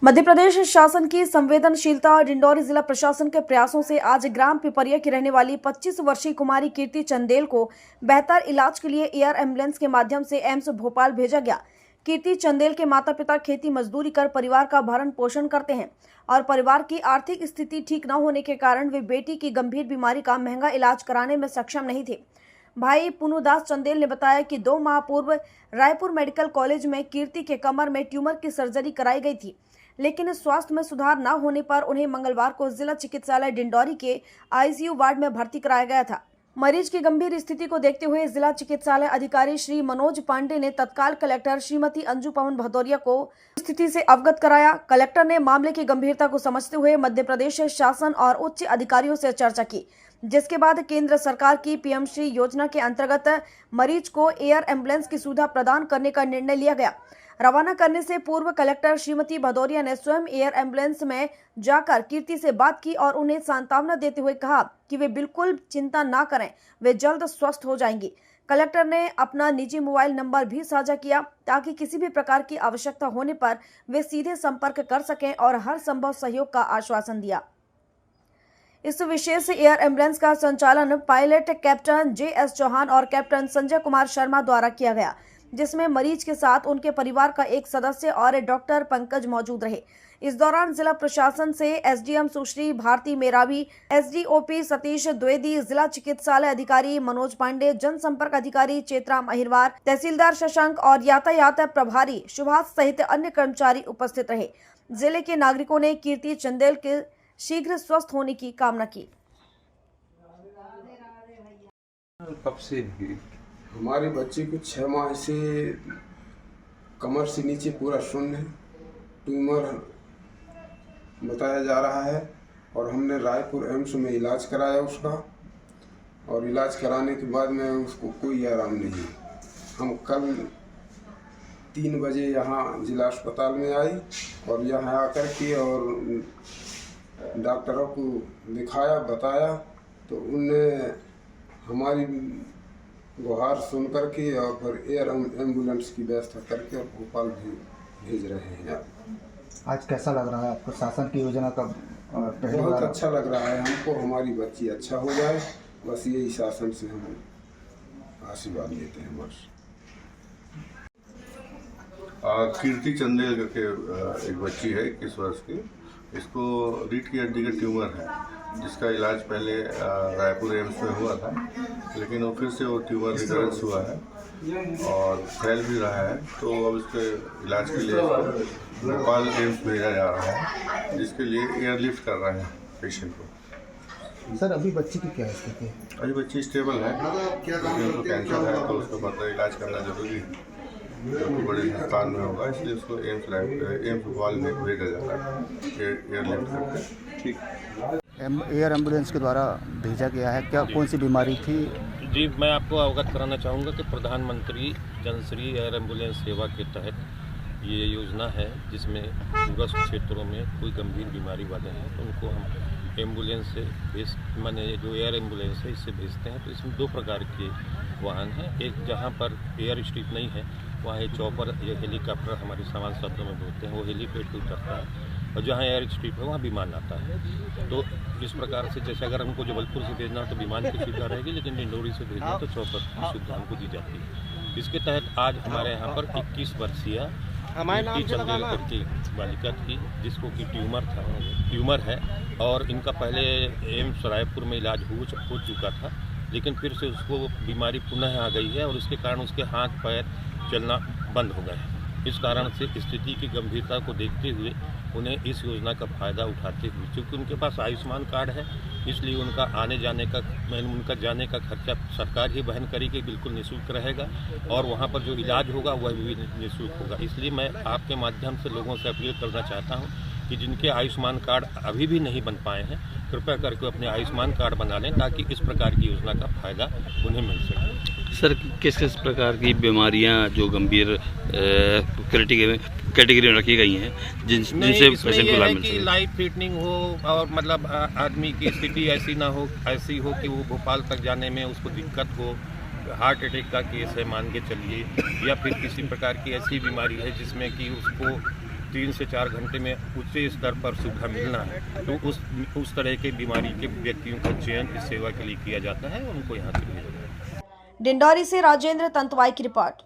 मध्य प्रदेश शासन की संवेदनशीलता और डिंडौरी जिला प्रशासन के प्रयासों से आज ग्राम पिपरिया की रहने वाली 25 वर्षीय कुमारी कीर्ति चंदेल को बेहतर इलाज के लिए एयर एम्बुलेंस के माध्यम से एम्स भोपाल भेजा गया। कीर्ति चंदेल के माता पिता खेती मजदूरी कर परिवार का भरण पोषण करते हैं और परिवार की आर्थिक स्थिति ठीक न होने के कारण वे बेटी की गंभीर बीमारी का महंगा इलाज कराने में सक्षम नहीं थे। भाई पुनुदास चंदेल ने बताया कि 2 माह पूर्व रायपुर मेडिकल कॉलेज में कीर्ति के कमर में ट्यूमर की सर्जरी कराई गई थी, लेकिन स्वास्थ्य में सुधार न होने पर उन्हें मंगलवार को जिला चिकित्सालय डिंडौरी के आईसीयू वार्ड में भर्ती कराया गया था। मरीज की गंभीर स्थिति को देखते हुए जिला चिकित्सालय अधिकारी श्री मनोज पांडे ने तत्काल कलेक्टर श्रीमती अंजू पवन भदौरिया को स्थिति से अवगत कराया। कलेक्टर ने मामले की गंभीरता को समझते हुए मध्य प्रदेश शासन और उच्च अधिकारियों से चर्चा की, जिसके बाद केंद्र सरकार की पीएम श्री योजना के अंतर्गत मरीज को एयर एम्बुलेंस की सुविधा प्रदान करने का निर्णय लिया गया। रवाना करने से पूर्व कलेक्टर श्रीमती भदौरिया ने स्वयं एयर एम्बुलेंस में जाकर कीर्ति से बात की और उन्हें सांत्वना देते हुए कहा कि वे बिल्कुल चिंता ना करें, वे जल्द स्वस्थ हो जाएंगी। कलेक्टर ने अपना निजी मोबाइल नंबर भी साझा किया ताकि किसी भी प्रकार की आवश्यकता होने पर वे सीधे संपर्क कर सकें और हर संभव सहयोग का आश्वासन दिया। इस विशेष एयर एम्बुलेंस का संचालन पायलट कैप्टन JS चौहान और कैप्टन संजय कुमार शर्मा द्वारा किया गया, जिसमें मरीज के साथ उनके परिवार का एक सदस्य और डॉक्टर पंकज मौजूद रहे। इस दौरान जिला प्रशासन से SDM सुश्री भारती मेरावी, SDOP सतीश द्विवेदी, जिला चिकित्सालय अधिकारी मनोज पांडे, जनसंपर्क अधिकारी चेत्रा महिरवार, तहसीलदार शशांक और यातायात प्रभारी सुभाष सहित अन्य कर्मचारी उपस्थित रहे। जिले के नागरिकों ने कीर्ति चंदेल के शीघ्र स्वस्थ होने की कामना की। कब से हमारे बच्चे को 6 माह से कमर से नीचे पूरा शून्य है, ट्यूमर बताया जा रहा है और हमने रायपुर एम्स में इलाज कराया उसका, और इलाज कराने के बाद में उसको कोई आराम नहीं है। हम कल 3 बजे यहाँ जिला अस्पताल में आई और यहाँ आकर के और डॉक्टरों को दिखाया, बताया, तो उनने हमारी गुहार सुन करके और फिर एयर एम्बुलेंस की व्यवस्था करके और भोपाल भी भेज रहे हैं। आज कैसा लग रहा है आपको शासन की योजना का? बहुत अच्छा लग रहा है हमको, हमारी बच्ची अच्छा हो जाए, बस यही शासन से हम आशीर्वाद लेते हैं। बस कीर्ति चंदेल करके एक बच्ची है 21 वर्ष की, इसको रीढ़ की हड्डी का ट्यूमर है, जिसका इलाज पहले रायपुर एम्स में हुआ था, लेकिन वो फिर से वो ट्यूमर रिकरेंस हुआ है और फैल भी रहा है। तो अब इसके इलाज के लिए भोपाल एम्स भेजा जा रहा है, जिसके लिए एयरलिफ्ट कर रहे हैं पेशेंट को। सर अभी बच्ची की क्या स्थिति है? अभी बच्ची स्टेबल है, लेकिन उसको कैंसर है तो उसको मतलब इलाज करना जरूरी है, जो कि बड़े हिंदुस्तान में होगा, इसलिए उसको एम्स भोपाल में भेजा जाता है एयरलिफ्ट करके। ठीक, एयर एम्बुलेंस के द्वारा भेजा गया है, क्या कौन सी बीमारी थी? जी, मैं आपको अवगत कराना चाहूँगा कि प्रधानमंत्री जनश्री एयर एम्बुलेंस सेवा के तहत ये योजना है, जिसमें दूरस्थ क्षेत्रों में कोई गंभीर बीमारी वाले हैं तो उनको हम एम्बुलेंस से माने जो एयर एम्बुलेंस है इससे भेजते हैं। तो इसमें 2 प्रकार के वाहन हैं, एक जहाँ पर एयर स्ट्रिप नहीं है वहाँ ये चॉपर या हेलीकॉप्टर हमारे सामान्य शब्दों में बोलते हैं, वो हेलीपैड पे उतरता है, और जहाँ एयर स्ट्रिप है वहाँ विमान आता है। तो इस प्रकार से जैसे अगर हमको जबलपुर से भेजना तो विमान की सुविधा रहेगी, लेकिन डिंडौरी से भेजना तो चॉपर की सुविधा हमको दी जाती है। इसके तहत आज हमारे यहाँ पर 21 वर्षीय कीर्ति चंदेल करके बालिका थी, जिसको कि ट्यूमर है और इनका पहले एम्स रायपुर में इलाज हो चुका था, लेकिन फिर से उसको बीमारी पुनः आ गई है और उसके कारण उसके हाथ पैर चलना बंद हो गए हैं। इस कारण से स्थिति की गंभीरता को देखते हुए उन्हें इस योजना का फ़ायदा उठाते हुए, क्योंकि उनके पास आयुष्मान कार्ड है, इसलिए उनका आने जाने का उनका जाने का खर्चा सरकार ही वहन करेगी, बिल्कुल निःशुल्क रहेगा, और वहाँ पर जो इलाज होगा वह भी निःशुल्क होगा। इसलिए मैं आपके माध्यम से लोगों से अपील करना चाहता हूँ कि जिनके आयुष्मान कार्ड अभी भी नहीं बन पाए हैं, कृपया करके अपने आयुष्मान कार्ड बना लें ताकि इस प्रकार की योजना का फ़ायदा उन्हें मिल सके। सर किस किस प्रकार की बीमारियां जो गंभीर कैटेगरी में रखी गई हैं जिनसे पेशेंट को लाभ मिल सके? लाइफ थ्रेटनिंग हो और मतलब आदमी की स्थिति ऐसी हो कि वो भोपाल तक जाने में उसको दिक्कत हो, हार्ट अटैक का केस है मान के चलिए, या फिर किसी प्रकार की ऐसी बीमारी है जिसमें कि उसको 3 से 4 घंटे में उच्च स्तर पर सुविधा मिलना है, तो उस तरह के बीमारी के व्यक्तियों का चयन इस सेवा के लिए किया जाता है और उनको यहाँ से भेजा जाता है। डिंडौरी से राजेंद्र तंतवाई की रिपोर्ट।